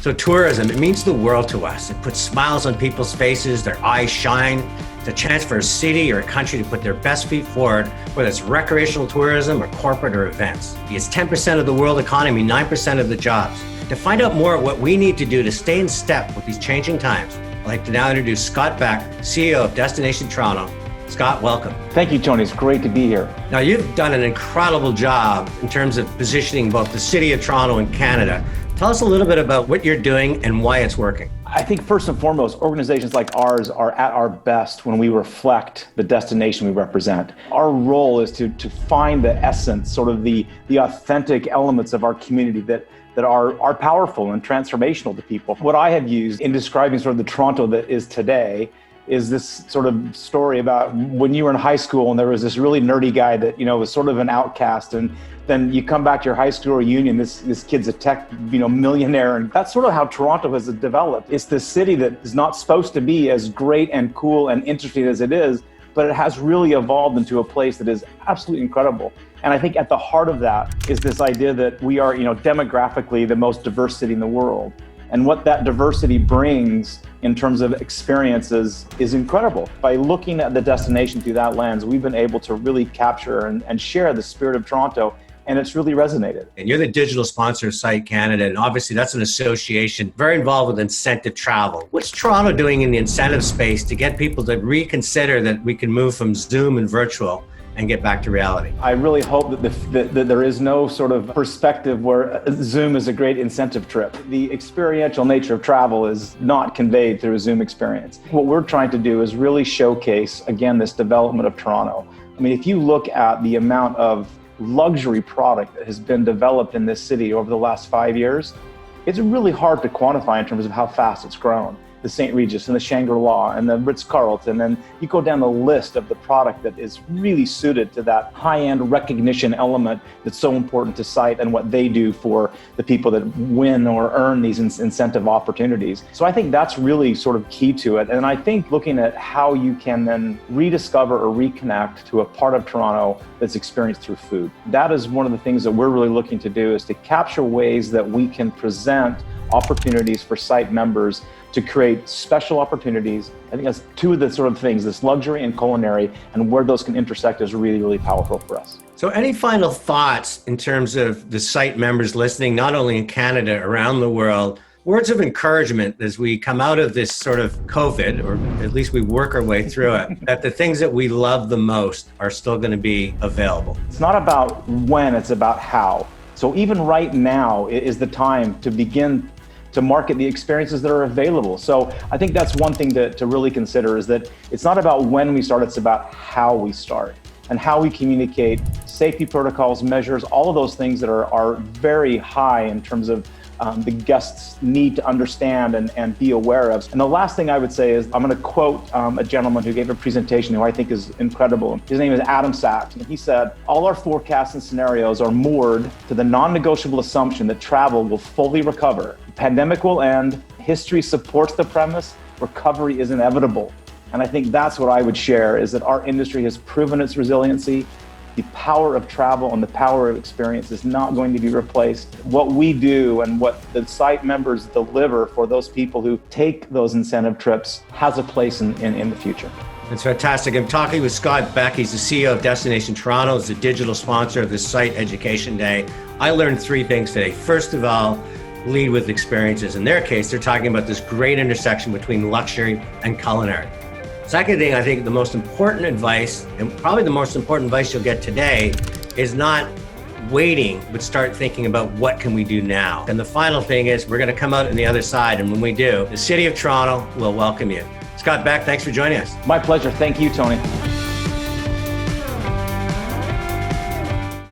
So tourism, it means the world to us. It puts smiles on people's faces, their eyes shine. It's a chance for a city or a country to put their best feet forward, whether it's recreational tourism or corporate or events. It's 10% of the world economy, 9% of the jobs. To find out more what we need to do to stay in step with these changing times, I'd like to now introduce Scott Beck, CEO of Destination Toronto. Scott, welcome. Thank you, Tony. It's great to be here. Now, you've done an incredible job in terms of positioning both the city of Toronto and Canada. Tell us a little bit about what you're doing and why it's working. I think first and foremost, organizations like ours are at our best when we reflect the destination we represent. Our role is to find the essence, sort of the authentic elements of our community that are powerful and transformational to people. What I have used in describing sort of the Toronto that is today is this sort of story about when you were in high school and there was this really nerdy guy that, was sort of an outcast, and then you come back to your high school reunion, this kid's a tech, millionaire. And that's sort of how Toronto has developed. It's this city that is not supposed to be as great and cool and interesting as it is, but it has really evolved into a place that is absolutely incredible. And I think at the heart of that is this idea that we are, demographically the most diverse city in the world. And what that diversity brings in terms of experiences is incredible. By looking at the destination through that lens, we've been able to really capture and share the spirit of Toronto, and it's really resonated. And you're the digital sponsor of Site Canada, and obviously that's an association very involved with incentive travel. What's Toronto doing in the incentive space to get people to reconsider that we can move from Zoom and virtual and get back to reality? I really hope that there is no sort of perspective where Zoom is a great incentive trip. The experiential nature of travel is not conveyed through a Zoom experience. What we're trying to do is really showcase, again, this development of Toronto. I mean, if you look at the amount of luxury product that has been developed in this city over the last 5 years, it's really hard to quantify in terms of how fast it's grown. The St. Regis and the Shangri-La and the Ritz-Carlton, and you go down the list of the product that is really suited to that high-end recognition element that's so important to Site and what they do for the people that win or earn these incentive opportunities. So I think that's really sort of key to it. And I think looking at how you can then rediscover or reconnect to a part of Toronto that's experienced through food. That is one of the things that we're really looking to do, is to capture ways that we can present opportunities for Site members to create special opportunities. I think that's two of the sort of things, this luxury and culinary, and where those can intersect is really, really powerful for us. So any final thoughts in terms of the Site members listening, not only in Canada, around the world, words of encouragement as we come out of this sort of COVID, or at least we work our way through it, that the things that we love the most are still going to be available? It's not about when, it's about how. So even right now is the time to begin to market the experiences that are available. So I think that's one thing to really consider, is that it's not about when we start, it's about how we start and how we communicate safety protocols, measures, all of those things that are very high in terms of the guests need to understand and be aware of. And the last thing I would say is, I'm going to quote a gentleman who gave a presentation who I think is incredible. His name is Adam Sachs, and he said, all our forecasts and scenarios are moored to the non-negotiable assumption that travel will fully recover. The pandemic will end. History supports the premise. Recovery is inevitable. And I think that's what I would share, is that our industry has proven its resiliency. The power of travel and the power of experience is not going to be replaced. What we do and what the Site members deliver for those people who take those incentive trips has a place in the future. That's fantastic. I'm talking with Scott Beck. He's the CEO of Destination Toronto. He's the digital sponsor of the Site Education Day. I learned 3 things today. First of all, lead with experiences. In their case, they're talking about this great intersection between luxury and culinary. Second thing, I think the most important advice, and probably the most important advice you'll get today, is not waiting, but start thinking about what can we do now. And the final thing is, we're going to come out on the other side, and when we do, the City of Toronto will welcome you. Scott Beck, thanks for joining us. My pleasure. Thank you, Tony.